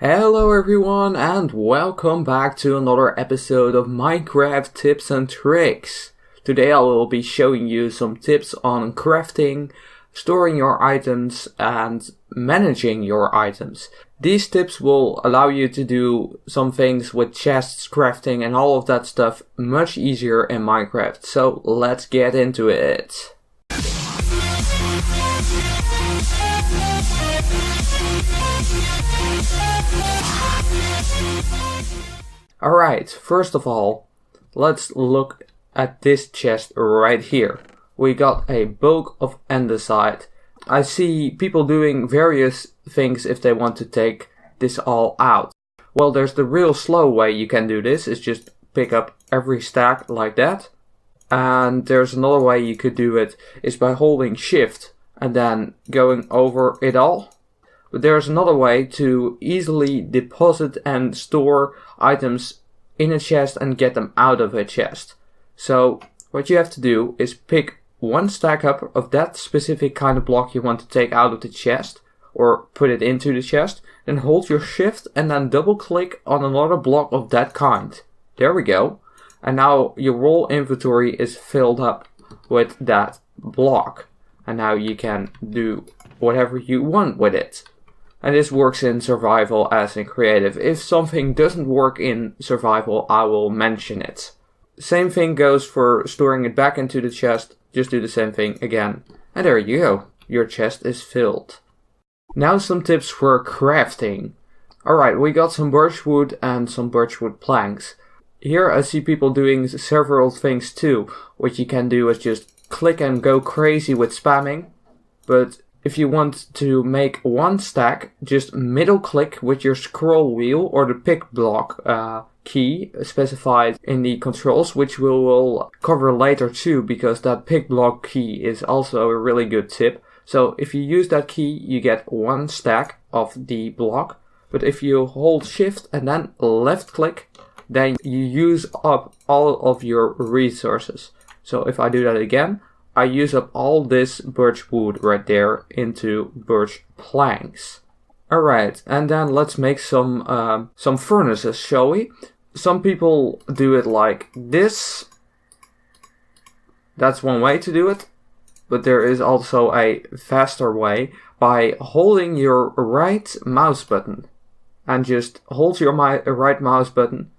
Hello everyone and welcome back to another episode of Minecraft Tips and Tricks. Today I will be showing you some tips on crafting, storing your items and managing your items. These tips will allow you to do some things with chests, crafting and all of that stuff much easier in Minecraft. So let's get into it. Alright, first of all, let's look at this chest right here. We got a bulk of andesite. I see people doing various things if they want to take this all out. Well, there's the real slow way you can do this, is just pick up every stack like that. And there's another way you could do it, is by holding shift and then going over it all. But there's another way to easily deposit and store items in a chest and get them out of a chest. So what you have to do is pick one stack up of that specific kind of block you want to take out of the chest or put it into the chest, then hold your shift and then double click on another block of that kind. There we go. And now your whole inventory is filled up with that block. And now you can do whatever you want with it. And this works in survival as in creative. If something doesn't work in survival, I will mention it. Same thing goes for storing it back into the chest. Just do the same thing again. And there you go. Your chest is filled. Now some tips for crafting. Alright, we got some birchwood and some birchwood planks. Here I see people doing several things too. What you can do is just click and go crazy with spamming. But if you want to make one stack, just middle click with your scroll wheel or the pick block key specified in the controls, which we will cover later too, because that pick block key is also a really good tip. So if you use that key, you get one stack of the block. But if you hold shift and then left click, then you use up all of your resources. So if I do that again, I use up all this birch wood right there into birch planks. Alright, and then let's make some furnaces, shall we? Some people do it like this. That's one way to do it. But there is also a faster way by holding your right mouse button. And just hold your right mouse button.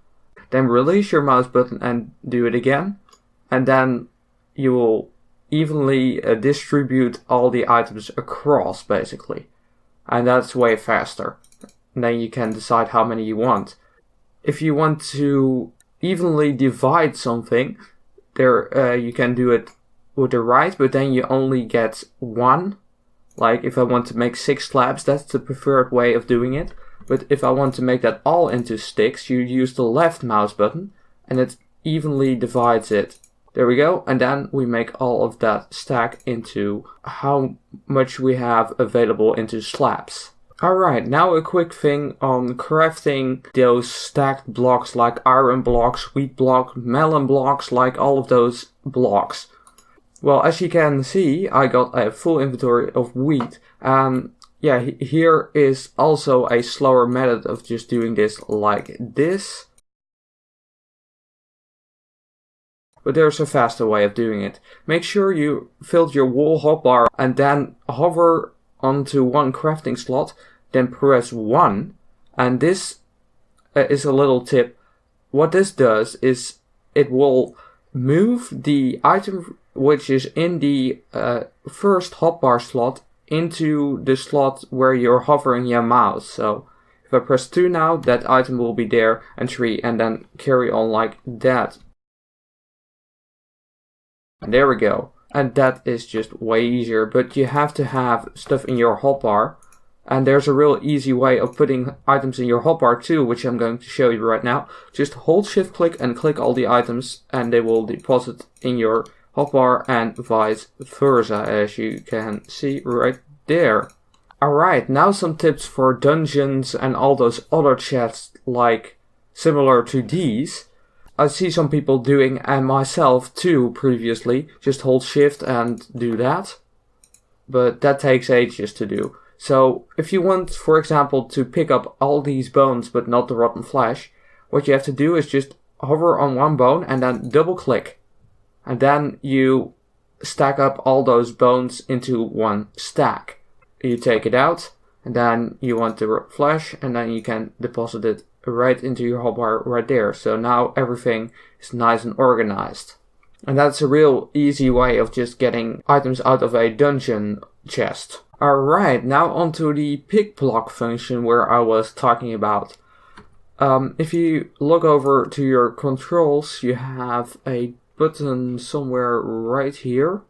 Then release your mouse button and do it again. And then you will evenly distribute all the items across, basically. And that's way faster. And then you can decide how many you want. If you want to evenly divide something, there you can do it with the right, but then you only get one. Like if I want to make 6 slabs, that's the preferred way of doing it. But if I want to make that all into sticks, you use the left mouse button and it evenly divides it. There we go, and then we make all of that stack into how much we have available into slabs. Alright, now a quick thing on crafting those stacked blocks like iron blocks, wheat block, melon blocks, like all of those blocks. Well, as you can see, I got a full inventory of wheat. Yeah, here is also a slower method of just doing this like this. But there's a faster way of doing it. Make sure you filled your wall hotbar and then hover onto one crafting slot, then press 1. And this is a little tip. What this does is it will move the item which is in the first hotbar slot into the slot where you're hovering your mouse. So if I press 2 now, that item will be there, and 3, and then carry on like that. And there we go. And that is just way easier, but you have to have stuff in your hotbar. And there's a real easy way of putting items in your hotbar too, which I'm going to show you right now. Just hold shift click and click all the items and they will deposit in your hotbar and vice versa, as you can see right there. Alright, now some tips for dungeons and all those other chests like similar to these. I see some people doing, and myself too previously, just hold shift and do that. But that takes ages to do. So if you want, for example, to pick up all these bones but not the rotten flesh, what you have to do is just hover on one bone and then double click. And then you stack up all those bones into one stack. You take it out, and then you want the flesh, and then you can deposit it right into your hotbar right there. So now everything is nice and organized. And that's a real easy way of just getting items out of a dungeon chest. Alright, now onto the pick block function where I was talking about. If you look over to your controls, you have a button somewhere right here.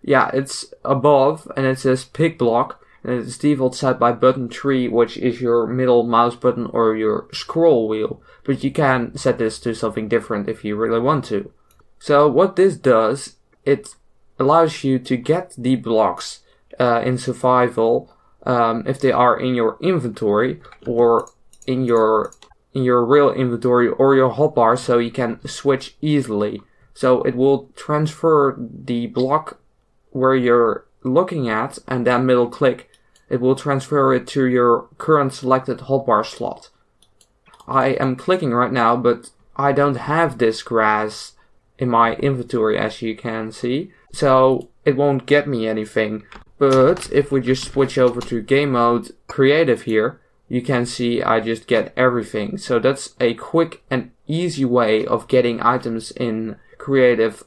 Yeah, it's above and it says pick block, and it's default set by button 3, which is your middle mouse button or your scroll wheel. But you can set this to something different if you really want to. So what this does, it allows you to get the blocks in survival if they are in your inventory or in your real inventory or your hotbar, so you can switch easily. So it will transfer the block where you're looking at and then middle click. It will transfer it to your current selected hotbar slot. I am clicking right now, but I don't have this grass in my inventory, as you can see. So it won't get me anything. But if we just switch over to game mode creative here, you can see I just get everything. So that's a quick and easy way of getting items in creative,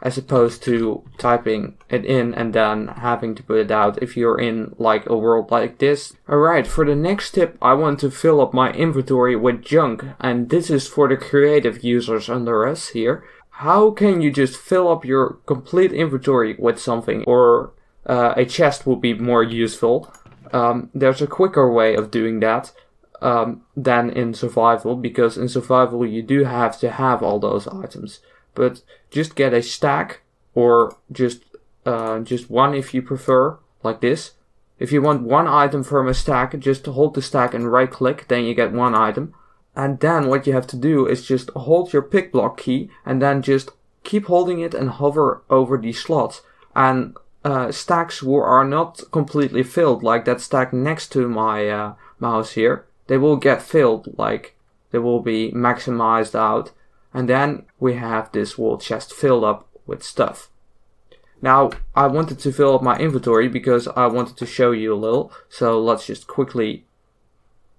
as opposed to typing it in and then having to put it out if you're in like a world like this. Alright, for the next tip, I want to fill up my inventory with junk, and this is for the creative users under us here. How can you just fill up your complete inventory with something, or a chest would be more useful. There's a quicker way of doing that than in survival, because in survival you do have to have all those items. But just get a stack, or just one if you prefer, like this. If you want one item from a stack, just hold the stack and right click, then you get one item. And then what you have to do is just hold your pick block key and then just keep holding it and hover over these slots. And stacks are not completely filled, like that stack next to my mouse here. They will get filled, like they will be maximized out. And then we have this wall chest filled up with stuff. Now, I wanted to fill up my inventory because I wanted to show you a little. So let's just quickly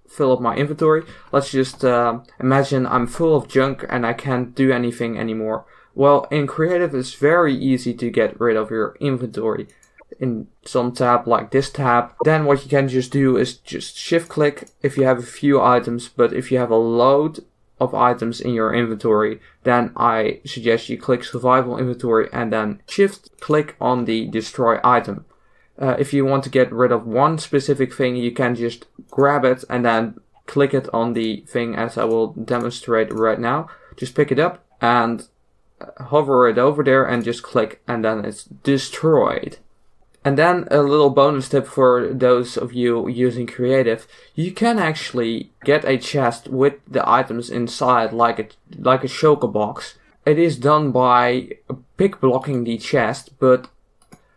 fill up my inventory. Let's just imagine I'm full of junk and I can't do anything anymore. Well, in creative it's very easy to get rid of your inventory in some tab like this tab. Then what you can just do is just shift click if you have a few items, but if you have a load of items in your inventory, then I suggest you click survival inventory and then shift click on the destroy item. If you want to get rid of one specific thing, you can just grab it and then click it on the thing, as I will demonstrate right now. Just pick it up and hover it over there and just click, and then it's destroyed. And then a little bonus tip for those of you using creative: you can actually get a chest with the items inside, like a shulker box. It is done by pick blocking the chest, but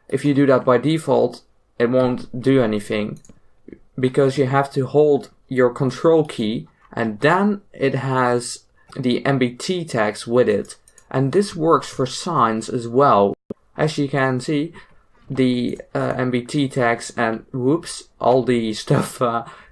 if you do that by default, it won't do anything, because you have to hold your control key and then it has the MBT tags with it. And this works for signs as well. As you can see, the MBT tags and whoops, all the stuff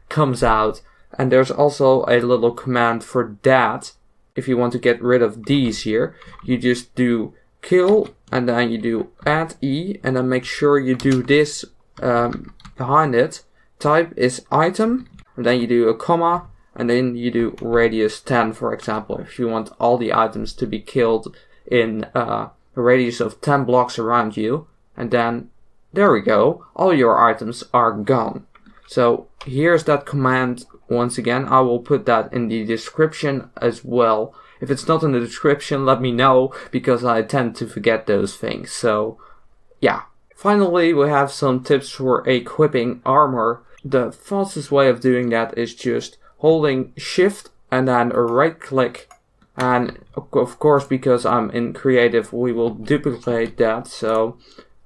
comes out. And there's also a little command for that. If you want to get rid of these here, you just do kill and then you do add E and then make sure you do this behind it. Type is item, and then you do a comma, and then you do radius 10, for example, if you want all the items to be killed in a radius of 10 blocks around you. And then, there we go, all your items are gone. So here's that command once again. I will put that in the description as well. If it's not in the description, let me know, because I tend to forget those things. So, yeah. Finally, we have some tips for equipping armor. The fastest way of doing that is just holding shift and then a right click. And of course, because I'm in creative, we will duplicate that. So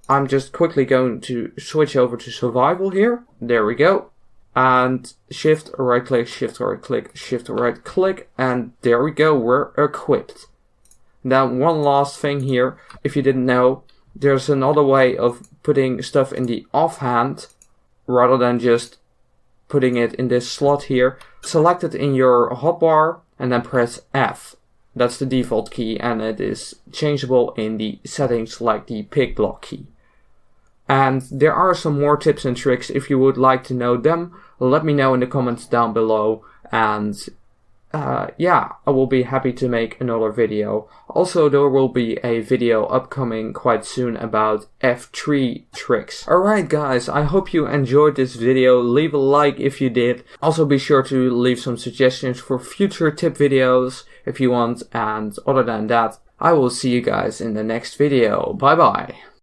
I'm just quickly going to switch over to survival here. There we go. And shift right click, shift right click, shift right click, and there we go, we're equipped. Now one last thing here, if you didn't know, there's another way of putting stuff in the offhand rather than just putting it in this slot here. Select it in your hotbar and then press F. That's the default key, and it is changeable in the settings like the pick block key. And there are some more tips and tricks. If you would like to know them, let me know in the comments down below. And yeah, I will be happy to make another video. Also, there will be a video upcoming quite soon about F3 tricks. Alright guys, I hope you enjoyed this video. Leave a like if you did. Also be sure to leave some suggestions for future tip videos if you want. And other than that, I will see you guys in the next video. Bye bye.